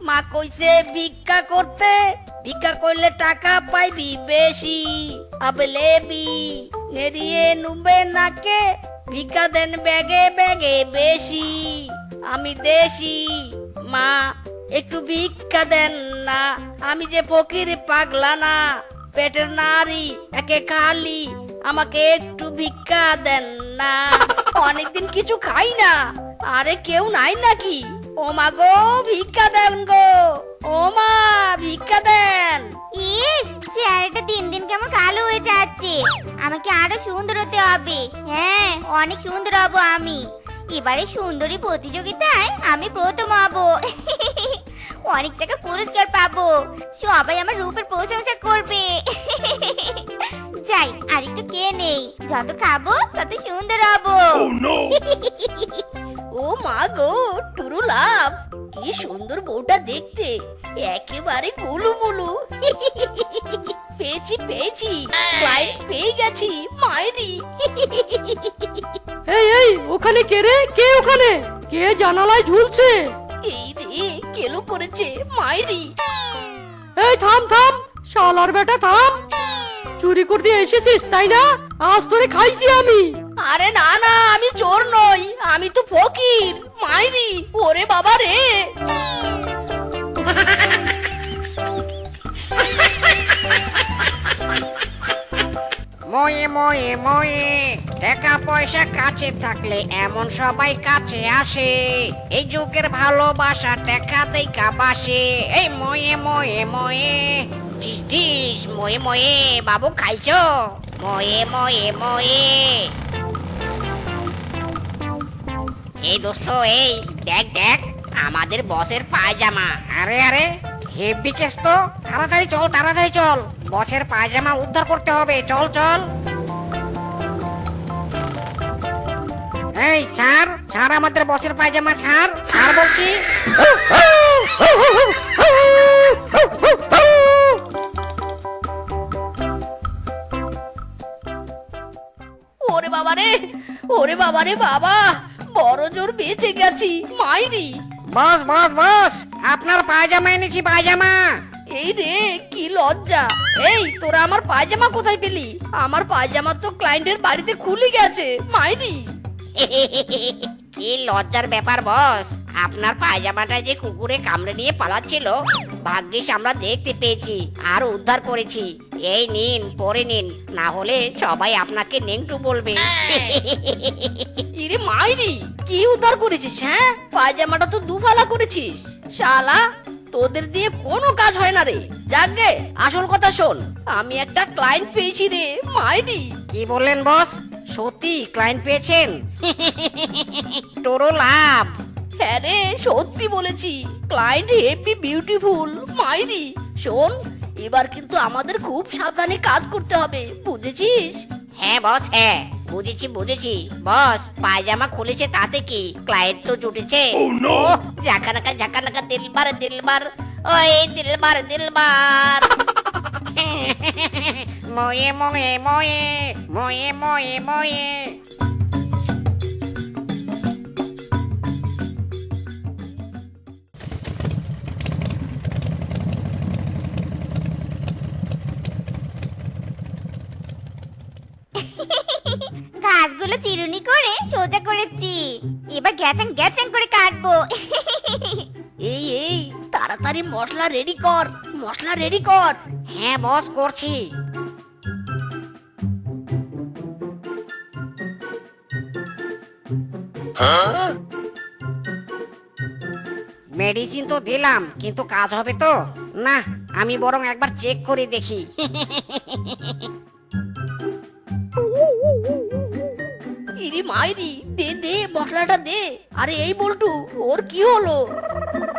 মা কইছে ভিক্ষা করতে, ভিক্ষা করলে টাকা পাইবি বেশি। আবে লেবি নেরিয়ে নুবে নাকে, ভিক্ষা দেন ব্যাগে ব্যাগে বেশি। আমি দেশি মা, একটু ভিক্ষা দেন না। আমি যে ফকির পাগলা না, পেটের নারী একে খালি, আমাকে একটু ভিক্ষা দেন না। অনেকদিন কিছু খাই না। আরে কেউ নাই নাকি? ও মা গো ভিক্ষা দেন গো, ও মা ভিক্ষা দেন। ইস, চেহারাটা দিন দিন কেমন কালো হয়ে যাচ্ছে। আমাকে আরো সুন্দর হতে হবে। হ্যাঁ, অনেক সুন্দর হব আমি। এবারে সুন্দরী প্রতিযোগিতায় আমি প্রথম হব। অনেক টাকা পুরস্কার পাবো, সবাই আমার রূপের প্রশংসা করবে। যাই আর একটু কে নেই, যত খাবো তত সুন্দর হব। ও মা গো টুরু লাভ, কি সুন্দর বউটা দেখতে, একেবারে গুলুমুলু। পেয়েছি পেয়েছি, ক্লায়েন্ট পেয়ে গেছি মাইরি। এই এই, ওখানে কে রে? কে ওখানে? কে জানালায় ঝুলছে? এই রে কেলো করেছে মাইরি। এই থাম থাম, শালার বেটা থাম। চুরি করতে এসেছিস তাই না? আজ তোরে খাইছি আমি। আরে না না, আমি চোর নই, আমি তো ফকির মাইরি। ওরে বাবা রে। ময়ে ময়ে ময়ে, টাকা পয়সা কাছে থাকলে এমন সবাই কাছে আসে। এই যুগের ভালোবাসা টাকা দেখা বাসে। এই ময়ে ময়ে ময়ে, টিস টিস ময়ে ময়ে, বাবু খাইছো? ময়ে ময়ে ময়ে। এই দোস্ত এই দেখ দেখ, আমাদের বসের পায়জামা। আরে আরে হেভি কেস তো, তাড়াতাড়ি চল তাড়াতাড়ি চল, বসের পায়জামা উদ্ধার করতে হবে। চল চল। এই ছাড় ছাড়, আমাদের বসের পায়জামা ছাড়, ছাড় বলছি। ওরে বাবা রে, ওরে বাবা রে বাবা, বড় জোর বেঁচে গেছি মাইরি। বস বস বস, আপনার পায়জামা এনেছি পায়জামা। এই রে কি লজ্জা। এই তোরা আমার পায়জামা কোথায় পেলি? আমার পায়জামা তো ক্লায়েন্টের বাড়িতে খুলে গেছে মাইরি। কি লজ্জার ব্যাপার বস, আপনার পায়জামাটা যে কুকুরে কামড়ে নিয়ে পালাচ্ছিল, ভাগ্যিস আমরা দেখতে পেয়েছি আর উদ্ধার করেছি। এই নিন পরে নিন, না হলে সবাই আপনাকে নেংটু বলবে। ইরে মাইরি, কি উদ্ধার করেছিস? হ্যাঁ, পায়জামাটা তো দুফালা করেছিস। শালা তোদের দিয়ে কোনো কাজ হয় না রে। যাকগে আসল কথা শোন, আমি একটা ক্লায়েন্ট পেয়েছি রে মাইরি। কি বললেন বস? সত্যি ক্লায়েন্ট পেয়েছেন? তোরও লাভ। হ্যাঁ রে সত্যি বলেছি, ক্লায়েন্ট হেভি বিউটিফুল মাইরি। শোন, এবার কিন্তু আমাদের খুব সাবধানে কাজ করতে হবে, বুঝেছিস? হ্যাঁ বস হ্যাঁ, বুঝেছি বুঝেছি। বস পায়জামা খুলেছে তাতে কি, ক্লায়েন্ট তো জুটেছে। ও ঝাঁকানাকা ঝাঁকানাকা, দিলবার দিলবার, ওই দিলবার দিলবার। ময়ে ময়ে ময়ে, ময়ে ময়ে ময়ে। ঘাসগুলো চিরুনি করে সোজা করেছি, এবার গ্যাচাং গ্যাচাং করে কাটবো। এই এই তাড়াতাড়ি মশলা রেডি কর, মশলা রেডি কর। হ্যাঁ বস করছি। মেডিসিন তো দিলাম, কিন্তু কাজ হবে তো? না, আমি বরং একবার চেক করে দেখি। ইরি মাইরি, দে দে মশলাটা দে। আরে এই বল্টু, ওর কি হলো?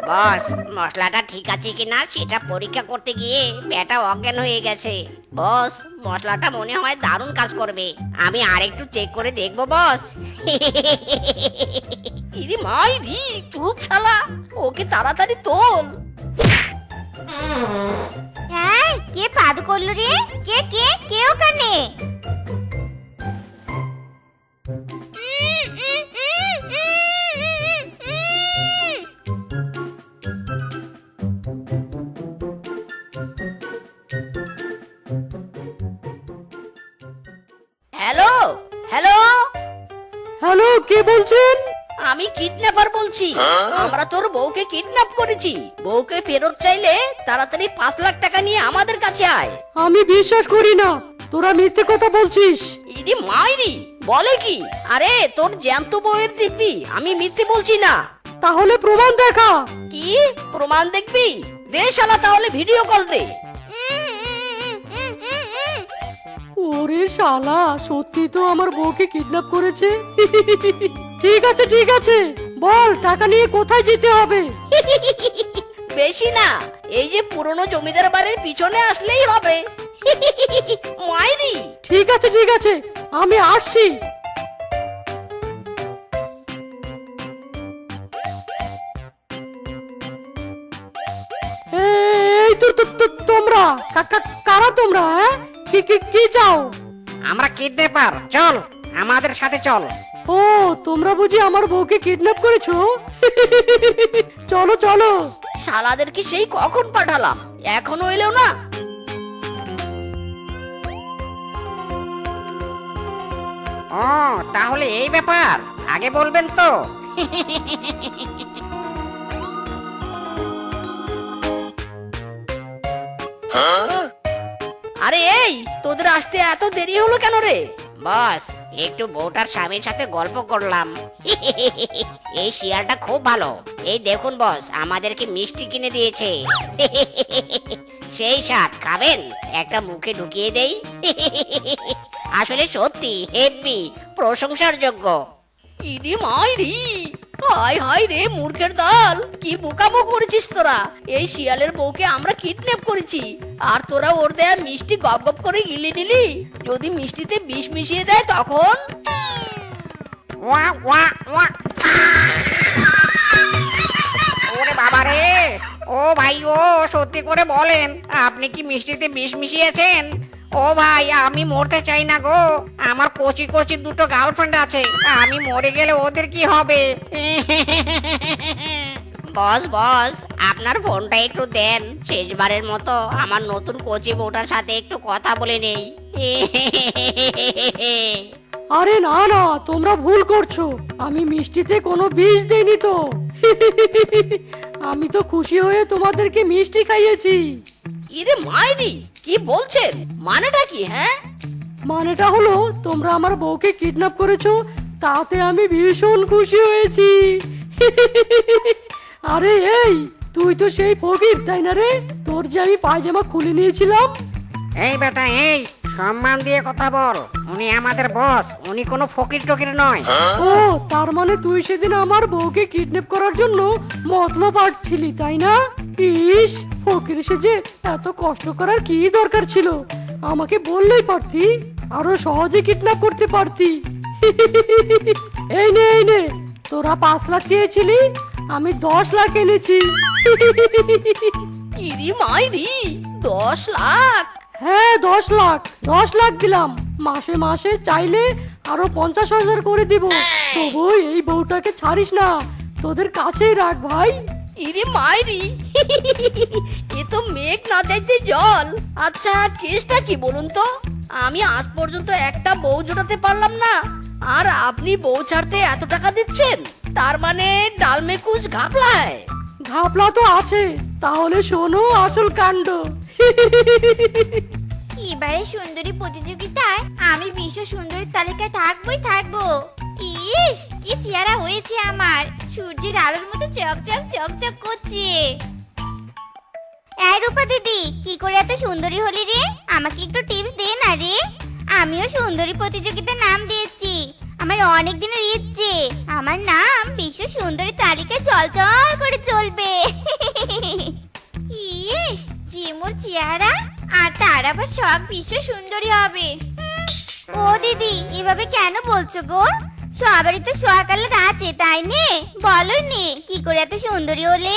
বস মশলাটা ঠিক আছে কিনা সেটা পরীক্ষা করতে গিয়ে পেটা অজ্ঞান হয়ে গেছে। বস মশলাটা মনে হয় দারুণ কাজ করবে, আমি আরেকটু চেক করে দেখবো বস। ইরি মাইরি, চুপ শালা, ওকে তাড়াতাড়ি তোল। হ্যাঁ, কে পাদু করলো রে? কে কে কে ওখানে? হ্যালো হ্যালো, হ্যালো, কে বলছেন? আমি কিডন্যাপার বলছি। আমরা তোর বউকে কিডন্যাপ করেছি। বউকে ফেরত চাইলে তাড়াতাড়ি 5 লাখ টাকা নিয়ে আমাদের কাছে আয়। আমি বিশ্বাস করি না, তোরা মিথ্যে কথা বলছিস। ইদি মাইরি, বলে কি? আরে তোর জ্যান্ত বউয়ের দিব্যি, আমি মিথ্যে বলছি না। তাহলে প্রমাণ দেখা। কি প্রমাণ দেখবি? দে শালা, তাহলে ভিডিও কল দে। ওরে শালা, সত্যি তো আমার বউকে কিডন্যাপ করেছে। ঠিক আছে ঠিক আছে, বল টাকা নিয়ে কোথায় যেতে হবে? বেশি না, এই যে পুরনো জমিদার বাড়ির পিছনে আসলেই হবে। মাইরি। ঠিক আছে, আমি আসছি। এই তোমরা কারা তোমরা? হ্যাঁ, কি চাও? আমরা কিডন্যাপার, চল আমাদের সাথে চল। ও, তোমরা বুঝি আমার বউকে কিডন্যাপ করেছো? চলো চলো। শালাদেরকে সেই কখন পাঠালাম, এখনো এলেও না। ও তাহলে এই ব্যাপার, আগে বলবেন তো। আরে এই, তোদের আসতে এত দেরি হলো কেন রে? বস, একটু বউটার স্বামীর সাথে গল্প করলাম। এই শিয়ালটা খুব ভালো। এই দেখুন বস, আমাদেরকে মিষ্টি কিনে দিয়েছে। সেই স্বাদ, খাবেন? একটা মুখে ঢুকিয়ে দেই। আসলে সত্যি হেভি, প্রশংসার যোগ্য। ইদি মাইরি, হাই হাই রে মূর্খের দল, কি বোকামো করেছিস তোরা? এই শিয়ালের বউকে আমরা কিডন্যাপ করেছি, আর তোরা ওর দেয়া মিষ্টি গপ গপ করে গিলে নিলি। যদি মিষ্টিতে বিষ মিশিয়ে দেয় তখন? ওয়া ওয়া ওয়া। ওরে বাবা রে! ও ভাই, ও সত্যি করে বলেন, আপনি কি মিষ্টিতে বিষ মিশিয়েছেন? ও ভাই, আমি মরতে চাই না গো। আমার কচি কচি দুটো গার্লফ্রেন্ড আছে, আমি মরে গেলে ওদের কি হবে? বস বস, আপনার ফোনটা একটু দেন, শেষবারের মতো আমার নতুন কচি বউটার সাথে একটু কথা বলে নেই। আরে না না, তোমরা ভুল করছো। আমি মিষ্টিতে কোনো বিষ দেইনি তো। আমি তো খুশি হয়ে তোমাদেরকে মিষ্টি খাইয়েছি। ইরে মাইরি, কি বলছেন? মানেটা কি? হ্যাঁ, মানেটা হলো তোমরা আমার বউকে কিডন্যাপ করেছো, তাতে আমি ভীষণ খুশি হয়েছি। আরে এই, তুই তো সেই ফকির তাই না রে? তোর যে আমি পায়জামা খুলে নিয়েছিলাম। এই বেটা, এই সম্মান দিয়ে কথা বল। উনি আমাদের বস, উনি কোনো ফকির টকির নয়। ও, তার মানে তুই সেদিন আমার বউকে কিডন্যাপ করার জন্য মতলব আটছিলি তাই না? ইস, ফকির সেজে এত কষ্ট করার কি দরকার ছিল? আমাকে বললেই পারতি, আরো সহজে কিডন্যাপ করতে পারতি। এই নে, তোরা 5 লাখ চেয়েছিলি, আমি 10 লাখ এনেছি। ইরি মাইরি, 10 লাখ? হ্যাঁ, 10 লাখ দিলাম। মাসে মাসে চাইলে আরো 50,000 করে দিব। তবু এই বউটাকে ছাড়িস না, তোদের কাছেই রাখ ভাই। ইরে মাইরি, এ তো মেঘ না চাইতে জল। আচ্ছা, কেসটা কি বলুন তো? আমি আজ পর্যন্ত একটা বউ জোটাতে পারলাম না, আর আপনি বউ ছাড়তে এত টাকা দিচ্ছেন? তার মানে ডালমে কুচ ঘাপলায়। ঘাপলা তো আছে, তাহলে শোনো আসল কাণ্ড। এবারে সুন্দরী প্রতিযোগিতায় আমি বিশ্ব সুন্দরীর তালিকায় থাকবো। ইস, কি চেহারা হয়েছে আমার, সূর্যের আলোর মতো চকচক করছে। এই রূপা দিদি, কি করে এত সুন্দরী হলি রে? আমাকে একটু টিপস দে না রে। আমিও সুন্দরী প্রতিযোগিতার নাম দিয়েছি। আমার অনেক দিনের ইচ্ছে, আমার নাম বিশ্ব সুন্দরী তালিকায় চল করে চলবে। ইস, যে মোর চেহারা, আর তার আবার শখ বিশ্ব সুন্দরী হবে। ও দিদি, এভাবে কেন বলছো গো? সবারই তো শখ আলাদা আছে তাই নে? বলো নে, কি করে এত সুন্দরী হলে?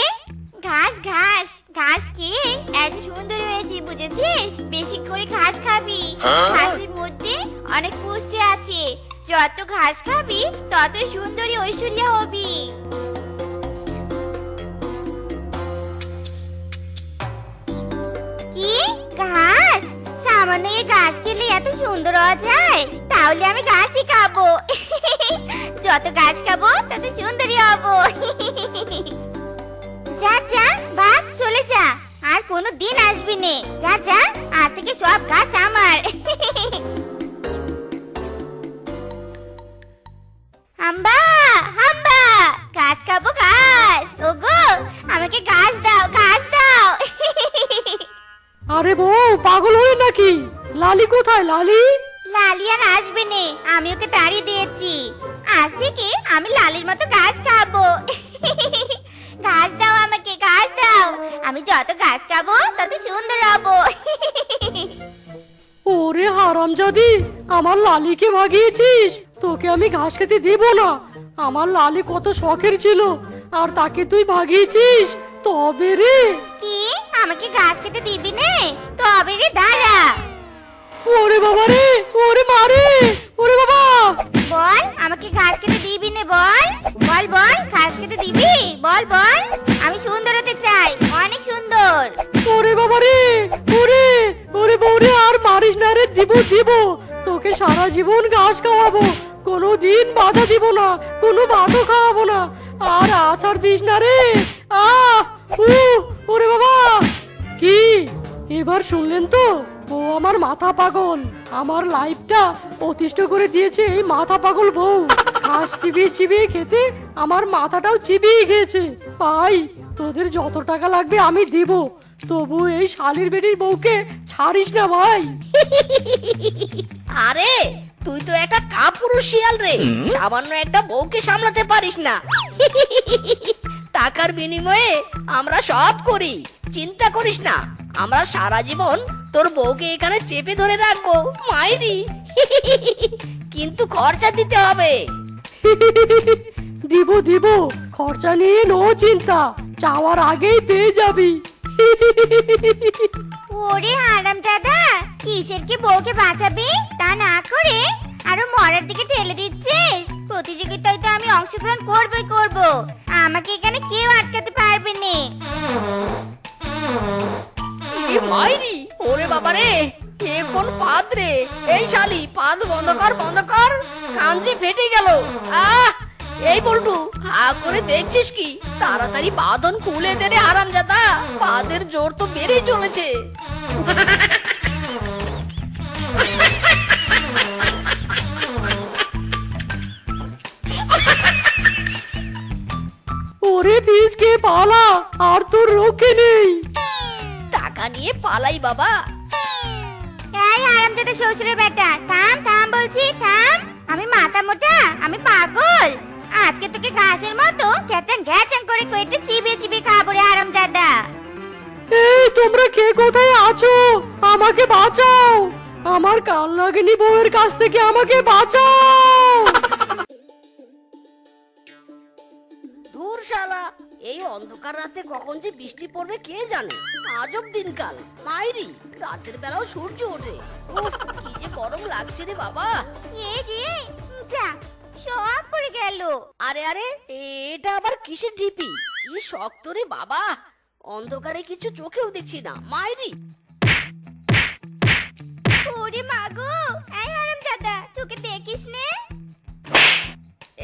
ঘাস খেয়ে এত সুন্দরী হয়েছি, বুঝেছিস? বেশি করে ঘাস খাবি, ঘাসের মধ্যে অনেক পুষ্টি আছে। যত ঘাস খাবি তত সুন্দরী ঐশ্বরিয়া হবি। কি ঘাস? সামান্য এই ঘাস খেলে এত সুন্দর হওয়া যায়? তা তাহলে আমি ঘাসই খাবো। যত ঘাস খাবো তত সুন্দরী হবো। যা যা ভাগ, চলে যা, আর কোনো দিন আসবি নে। যা যা, আজ থেকে সব ঘাস আমার। হাম্বা হাম্বা, ঘাস খাবো ঘাস। ওগো আমাকে ঘাস দাও, ঘাস দাও। আরে বউ, পাগল হয়ে নাকি? লালি কোথায় লালি? লালি আর আসবে নে, আমি ওকে তাড়িয়ে দিয়েছি। আজ থেকে আমি লালির মতো ঘাস খাবো। ঘাস দাও আমাকে, ঘাস দাও। আমি যত ঘাস খাবো তত সুন্দর হবো। ওরে হারামজাদি, আমার লালিকে ভাগিয়েছিস। তোকে আমি ঘাস খেতে দেব না। আমার লালি কত শখের ছিল, আর তাকে তুই ভাগিয়েছিস। তবে রে, কি আমাকে ঘাস খেতে দিবি নে? তবে রে দাঁড়া। ওরে বাবা রে, ওরে মারে, ওরে বাবা। বল আমাকে ঘাস খেতে দিবি নে? বল বল বল, ঘাস খেতে দিবি? বল বল, আমি সুন্দর হতে চাই, অনেক সুন্দর। ওরে বাবা রে, ওরে ওরে বউরে, আর মারিস না রে। দিব দিব, তোকে সারা জীবন ঘাস খাওয়াবো। কোনো দিন বাধা দিব না, কোনো ভাতও খাওয়াবো না। আর আছাড় দিস না রে। আহ ওরে বাবা। কি এবার শুনলেন তো? ও আমার মাথা পাগল। আমার লাইফটা অতিষ্ঠ করে দিয়েছে এই মাথা পাগল বউ। ঘাস চিবিয়ে চিবিয়ে খেতে আমার মাথাটাও চিবিয়ে খেয়েছে। ভাই, তোদের যত টাকা লাগবে আমি দিব, তবু এই শালির বেটির বউকে ছাড়িস না ভাই। আরে তুই তো একটা কাপুরুষ শিয়াল রে, সামান্য একটা বউকে সামলাতে পারিস না। টাকার বিনিময়ে আমরা সব করি, চিন্তা করিস না। আমরা সারা জীবন তোর বউকে এখানে চেপে ধরে রাখবো মাইরি। কিন্তু খরচা দিতে হবে। দিব দিব, খরচা নিয়ে নো চিন্তা, চাওয়ার আগেই পেয়ে যাবি। ওরে হারামজাদা, কিসের কি বউকে বাঁচাবি তা না করে আরো মরার দিকে ঠেলে দিচ্ছিস। প্রতিযোগিতায় তো আমি অংশগ্রহণ করবই করব, আমাকে এখানে কেউ আটকাতে পারবে না। এ মাইরি, ওরে বাবা রে, এ কোন পাদ রে? এই শালি, পাদ বন্ধ কর, বন্ধ কর, কান যে ফেটে গেল। আহ, এই বল্টু, হা করে দেখছিস কি? তাড়াতাড়ি বাঁধন খুলে দে রে হারামজাদা, পাদের জোর তো বেড়েই চলেছে। ওরে বীজকে পালা, আর তোর রক্ষে নেই। টাকা নিয়ে পালাই বাবা। এই হারামজাদা শ্বশুরের বেটা, থাম থাম বলছি, থাম। আমি মাথা মোটা, আমি পাগল? আজকে তোকে ঘাসের মতো গ্যাচাং গ্যাচাং করে কয়েকটা চিবিয়ে চিবিয়ে খাবো রে হারামজাদা। এই তোমরা কে কোথায় আছো? আমাকে বাঁচাও, আমার কাল লাগেনি বউয়ের কাছ থেকে আমাকে বাঁচাও। দূর শালা, এই অন্ধকার রাতে কখন যে বৃষ্টি পড়বে কে জানে। আজব দিনকাল মাইরি, রাতের বেলাও সূর্য ওঠে। উফ, কি যে গরম লাগছে রে বাবা। এ রে, যা সব পড়ে গেল। আরে আরে, এটা আবার কিসের ঢিপি? কি শক্ত রে বাবা, অন্ধকারে কিছু চোখেও দেখছি না মাইরি। ওরে মাগো, এই হারামজাদা চোখে দেখিস নে?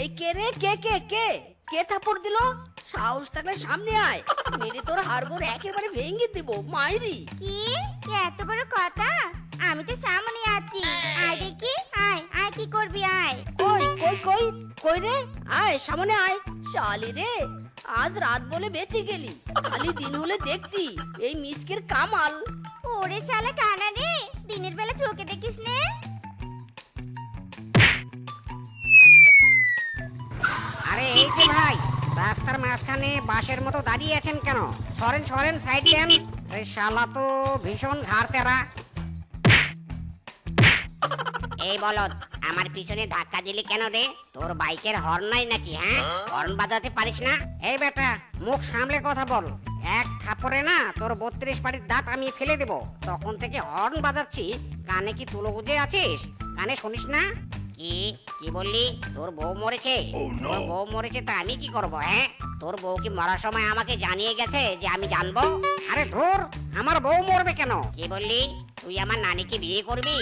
এই কে রে, কে কে কে কে থাপড় দিল? সাহস থাকলে সামনে আয়, মেরে তোর হাড়গোড় একেবারে ভেঙে দেবো মাইরি। কি এত বড় কথা? আমি তো সামনে আছি, আয় দেখি, আয় আয়, কি করবি আয়। কই কই কই কই রে, আয় সামনে আয়। শালি রে, আজ রাত বলে বেঁচে গেলি, খালি দিন হলে দেখতি এই মিসকের কামাল। ওরে শালা কানা রে, দিনের বেলা চোখে দেখিস নে? আরে এই যে ভাই, রাস্তার মাঝখানে বাঁশের মতো দাঁড়িয়ে আছেন কেন? সরেন সরেন, সাইড দেন। এই শালা তো ভীষণ ঘাড় তেরা। এই বলদ, আমার পিছনে ধাক্কা দিলি কেন রে? তোর বাইকের হর্ন নাই নাকি? হ্যাঁ, হর্ন বাজাতে পারিস না? এই বেটা, মুখ সামলে কথা বল। এক থাপড়ে না তোর 32 পাটির দাঁত আমি ফেলে দেব। তখন থেকে হর্ন বাজাচ্ছি, কানে কি তুলো গুজে আছিস? কানে শুনিস না? কি কি বললি? তোর বউ মরেছে? তোর বউ মরেছে তা আমি কি করব? হ্যাঁ, তোর বউ কি মরার সময় আমাকে জানিয়ে গেছে যে আমি জানবো? আরে ধুর, আমার বউ মরবে কেন? কি বললি? তুই আমার নানিকে বিয়ে করবি?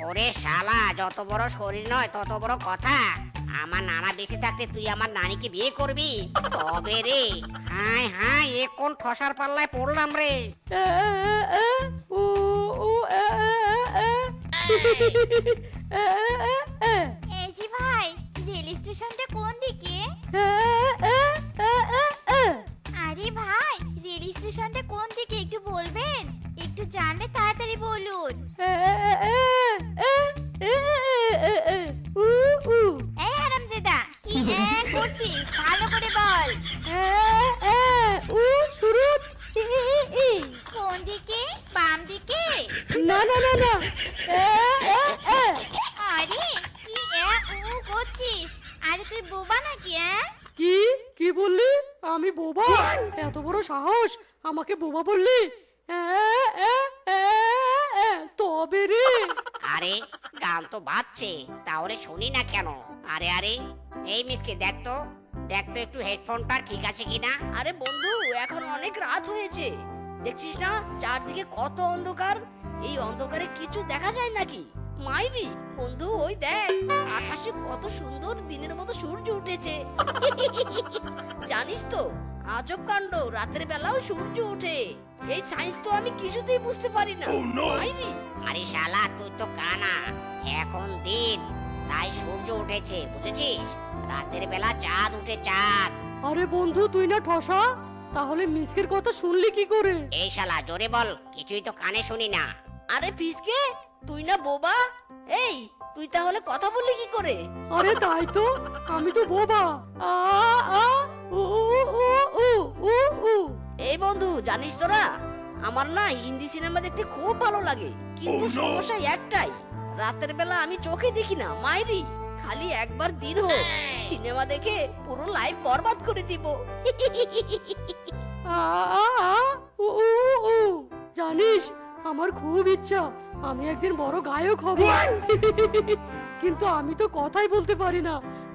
ও ওরে শালা, যত বড় শরীর নয় তত বড় কথা। আমার নানা বেঁচে থাকতে তুই আমার নানিকে বিয়ে করবি? তবে রে, হাই হাই, এ কোন ঠসার পাল্লায় পড়লাম রে। এ, এ, উ, উ, এ, এ, এ, এ, এ, এই যে ভাই, রেল স্টেশনটা কোন দিকে? এ, এ, এ, এ, এ। আরে ভাই, রেল স্টেশনটা কোন দিকে একটু বলবেন? একটু জানলে তাড়াতাড়ি বলুন। এই হারামজাদা, কি করছিস? ভালো করে বল। কোন দিকে? বাম দিকে? না না না না আরে কি করছিস? আরে তুই বোবা নাকি? কি কি বললি? আমি বোবা? এত বড় সাহস, আমাকে বোবা বললি? তবে রে। আরে গান তো বাজছে, তাহলে শুনি না কেন? আরে আরে, এই মিসকে দেখ তো একটু হেডফোনটা ঠিক আছে কিনা। আরে বন্ধু, এখন অনেক রাত হয়েছে, দেখছিস না চারদিকে কত অন্ধকার? এই অন্ধকারে কিছু দেখা যায় নাকি? মাইরি বন্ধু, ওই দেখ আকাশে কত সুন্দর দিনের মতো সূর্য উঠেছে। জানিস তো, আজব কাণ্ড, রাতের বেলাও সূর্য ওঠে। এই সায়েন্স তো আমি কিছুতেই বুঝতে পারি না। মাইরি, আরে শালা, তুই তো কানা। এখন দিন, তাই সূর্য উঠেছে, বুঝেছিস? রাতের বেলা চাঁদ উঠে, চাঁদ। আরে বন্ধু, তুই না ঠসা, তাহলে মিসকের কথা শুনলি কি করে? এই শালা, জোরে বল, কিছুই তো কানে শুনি না। আরে ফিসকে, তুই না বোবা? এই তুই তাহলে কথা বললি কি করে? আরে তাই তো, আমি তো বোবা। আ আ উ উ উ উ উ। এই বন্ধু, জানিস তোরা, আমার না হিন্দি সিনেমা দেখতে খুব ভালো লাগে, কিন্তু সমস্যা একটাই, রাতের বেলা আমি চোখে দেখি না। মাইরি, খালি একবার দিন হোক সিনেমা দেখে পুরো লাইফ বরবাদ করে দিব। আ আ আ উ উ উ। জানিস, আমার খুব ইচ্ছা আমি একদিন বড় গায়ক হব, কিন্তু আমি তো কথাই বলতে পারি না।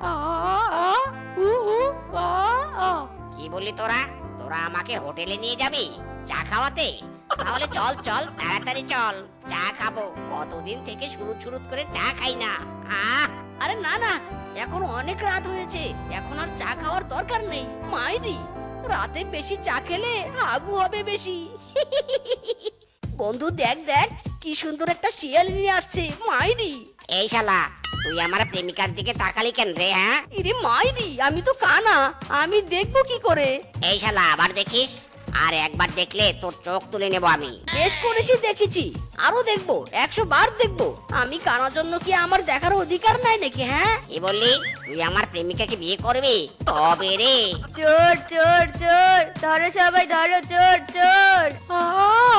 আ আ আ উ উ আ আ। কি বললি তোরা? তোরা আমাকে হোটেলে নিয়ে যাবি চা খাওয়াতে? তাহলে চল চল, তাড়াতাড়ি চল, চা খাবো। কতদিন থেকে শুরু করে চা খাই না। আরে না না, এখন অনেক রাত হয়েছে, এখন আর চা খাওয়ার দরকার নেই। মাইরি, রাতে বেশি চা খেলে হাগু হবে বেশি। বন্ধু দেখ দেখ, কি সুন্দর একটা শিয়াল নিয়ে আসছে। মাইরি, এই শালা, তুই আমার প্রেমিকার দিকে তাকালি কেন রে? হ্যাঁ, ইরে মাইরি, আমি তো কানা, আমি দেখবো কি করে? এই শালা, আবার দেখিস? আর একবার দেখলে তোর চোখ তুলে নেব আমি। বেশ করেছি, দেখেছি, আরো দেখবো, 100 বার দেখবো। আমি কানার জন্য কি আমার দেখার অধিকার নাই নাকি? হ্যাঁ, কি বললি? তুই আমার প্রেমিকাকে বিয়ে করবি? তবে রে। চোর চোর চোর, ধরো সবাই ধরো, চোর চোর। আ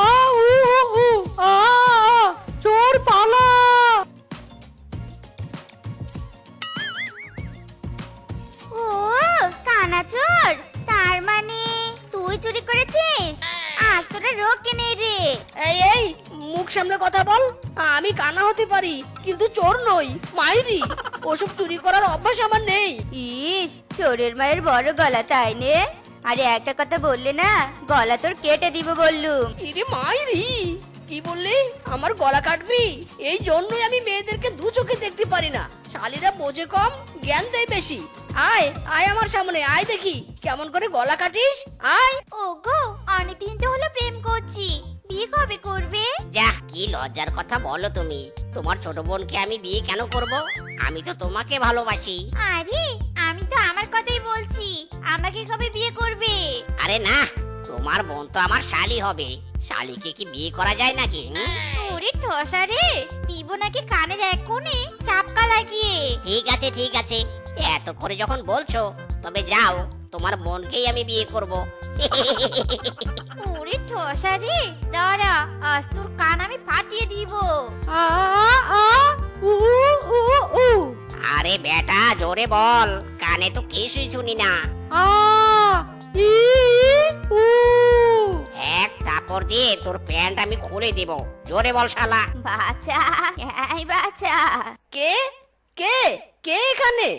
আ উ উ উ আ আ। চোর পালা। ও কানা চোর, তার মানে তুই চুরি করেছিস? আজ তোরা রোকে নেই রে। এই মুখ সামলে কথা বল। আমি কানা হতে পারি, কিন্তু চোর নই। মাইরি, ওসব চুরি করার অভ্যাস আমার নেই। ইস, চোরের মায়ের বড় গলা, তাই নে? আরে একটা কথা বললে না, গলা তোর কেটে দিব বললুম। ইরে মাইরি, কি বললি? আমার গলা কাটবি? এই জন্যই আমি মেয়েদেরকে দু চোখে দেখতে পারি না। শালীরা বোঝে কম, জ্ঞান দেয় বেশি। আয় আয় আমার সামনে, আয় দেখি কেমন করে গলা কাটিস। আয়। ওগো, অনেকদিন তো হলো প্রেম করছি, বিয়ে কবে করবে? যা, কি লজ্জার কথা বলো তুমি। তোমার ছোট বোনকে আমি বিয়ে কেন করব? আমি তো তোমাকে ভালোবাসি। আরে আমি তো আমার কথাই বলছি, আমাকে কবে বিয়ে করবে? আরে না, তোমার বোন তো আমার শালি হবে। শালিকে কি বিয়ে করা যায় নাকি? ওরে ঠসা রে, দিব নাকি কানের এক কোণে চাপকা লাগিয়ে? ঠিক আছে ঠিক আছে, এত করে যখন বলছো, তবে যাও, তোমার বোনকেই আমি বিয়ে করব। ওরে ঠসা রে, দাঁড়া, আজ তোর কান আমি ফাটিয়ে দিব। আ আ উ উ উ। আরে বেটা, জোরে বল, কানে তো কিছুই শুনি না। আ ই উ। এক থাপড় দিয়ে তোর প্যান্ট আমি খুলে দেব। জোরে বল শালা। বাচ্চা, এই বাচ্চা। কে কে কে এখানে?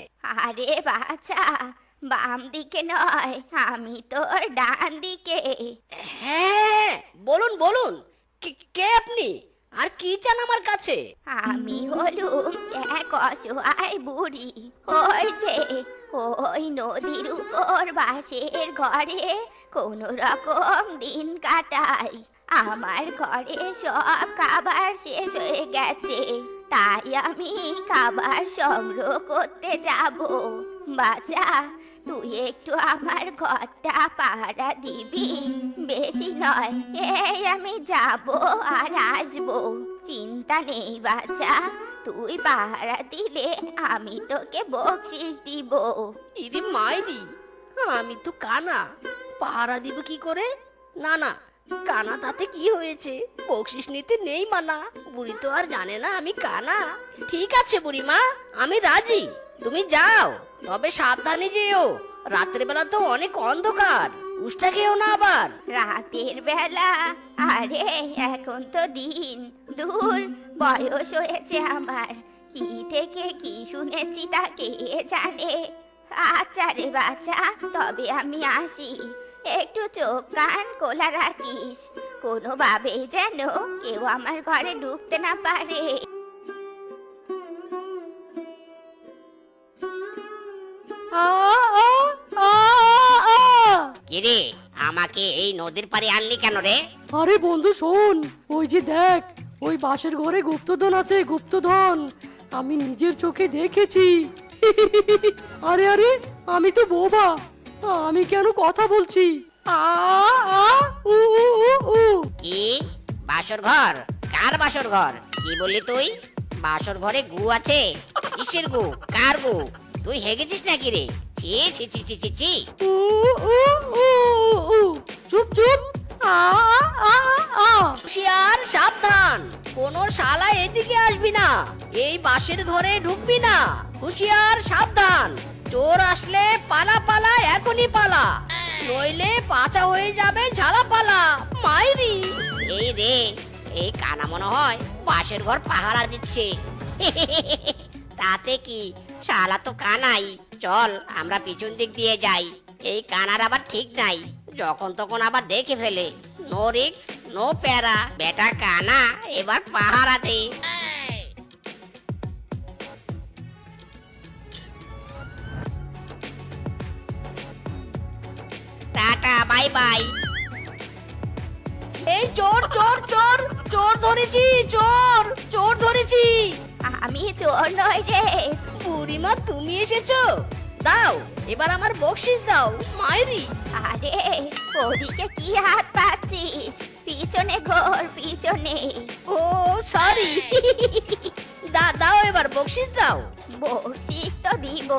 আরে বাচ্চা, বাম দিকে নয়, আমি তোর ডান দিকে। হ্যাঁ, বলুন বলুন, কে আপনি? আর কি চান আমার কাছে? আমি হলুম এক অসহায় বুড়ি, ওই যে ওই নদীর উপর বাঁশের ঘরে কোনো রকম দিন কাটাই। আমার ঘরে সব খাবার শেষ হয়ে গেছে, তাই আমি খাবার সংগ্রহ করতে যাব। বাছা, তুই একটু আমার ঘরটা পাহারা দিবি, বেশি নয়, এই আমি যাব আর আসবো, চিন্তা নেই বাছা। তুই পাহারা দিলে আমি তোকে বকশিস দিব। ইদি মাইরি, আমি তো কানা, পাহারা দিব কি করে? না না, কানা তাতে কি হয়েছে, বকশিস নিতে নেই মানা। বুড়ি তো আর জানে না আমি কানা। ঠিক আছে বুড়িমা, আমি রাজি, তুমি যাও, তবে সাবধানে যেও। রাতের বেলা তো অনেক অন্ধকার, উষ্টা খেও না আবার। রাতের বেলা? আরে এখন তো দিন, দূর, বয়স হয়েছে আমার, কি থেকে কি শুনেছি তা কে জানে। আচ্ছা রে বাচ্চা, তবে আমি আসি, একটু চোখ কান খোলা রাখিস, কোনোভাবেই যেন কেউ আমার ঘরে ঢুকতে না পারে। আ আ আ আ কিরে, আমাকে এই নদীর পাড়ে আনলি কেন রে? আরে বন্ধু শোন, ওই যে দেখ, ওই বাঁশের ঘরে গুপ্তধন আছে, গুপ্তধন, আমি নিজের চোখে দেখেছি। আরে আরে, আমি তো বোবা, আমি কেন কথা বলছি? আ আ উ উ উ উ কি বাসর ঘর? কার বাসর ঘর? কি বললি তুই? বাসর ঘরে গু আছে? কিসের গু? কার গু? তুই হেগেছিস নাকি রে? ছি ছি ছি ছি ছি ছি। উ উ উ উ চুপ চুপ। আ আ আ হুঁশিয়ার, সাবধান, কোনো শালা এদিকে আসবি না, এই বাঁশের ঘরে ঢুকবি না। হুঁশিয়ার, সাবধান, চোর আসলে পালা পালা, এখনই পালা, নইলে পাচা হয়ে যাবে ঝালা পালা। মাইরি, এই রে, এই কানা মনে হয় বাসের ঘর পাহারা দিচ্ছে। তাতে কি, শালা তো কানাই। চল আমরা পিছন দিক দিয়ে যাই, এই কানার আবার ঠিক নাই, যখন তখন আবার দেখে ফেলে। নো রিস্ক নো প্যারা, বেটা কানা এবার পাহারা দে। Tata bye bye. এই চোর চোর চোর, চোর ধরেছি, চোর চোর ধরেছি। আমি চোর নই রে। বুড়িমা তুমি এসেছো, দাও এবার আমার বকশিস দাও। মাইরি, আরে ওদিকে কি হাত পাচ্ছিস? পিছনে ঘোর, পিছনে। ও সরি। দাও এবার বকশিস দাও। বকশিস তো দিব,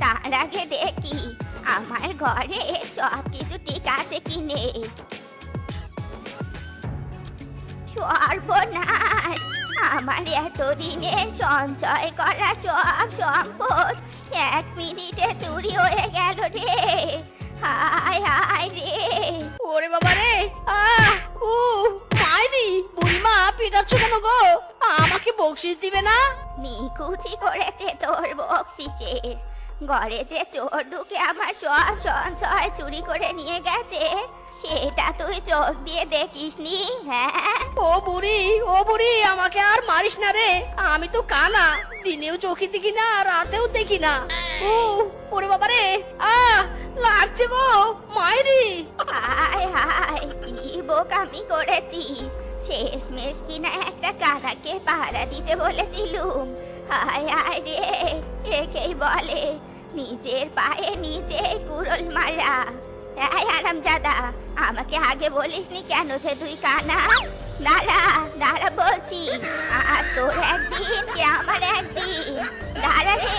তার আগে দেখি আমার ঘরে সবকিছু ঠিক আছে কি নেই। সর্বনাশ, আমার এতদিনে সঞ্চয় করা সব সম্পদ এক মিনিটে চুরি হয়ে গেল রে। হায় হায় রে। ওরে বাবা রে, উ মাইরি, বুড়িমা পিটাচ্ছ কেন গো? আমাকে বকশিস দিবে না? নিকুচি করেছে তোর বকশিসের, ঘরে যে চোর ঢুকে আমার সব সঞ্চয় চুরি করে নিয়ে গেছে, সেটা তুই চোখ দিয়ে দেখিসনি? হ্যাঁ, ও বুড়ি, আমাকে আর মারিস না রে, আমি তো কানা, দিনেও চোখে দেখি না, রাতেও দেখি না। ওরে বাবা রে, লাগছে গো, মাইরি। হায় হায়, কি বোকামি করেছি, শেষমেশ কিনা একটা কানাকে পাহারা দিতে বলেছিলুম। হায় হায় রে, একেই বলে নিজের পায়ে নিজে কুড়োল মারা। এই হারামজাদা, আমাকে আগে বলিসনি কেন যে তুই কানা? দাঁড়া দাঁড়া বলছি, আর তোর একদিন কি আমার একদিন, দাঁড়া রে।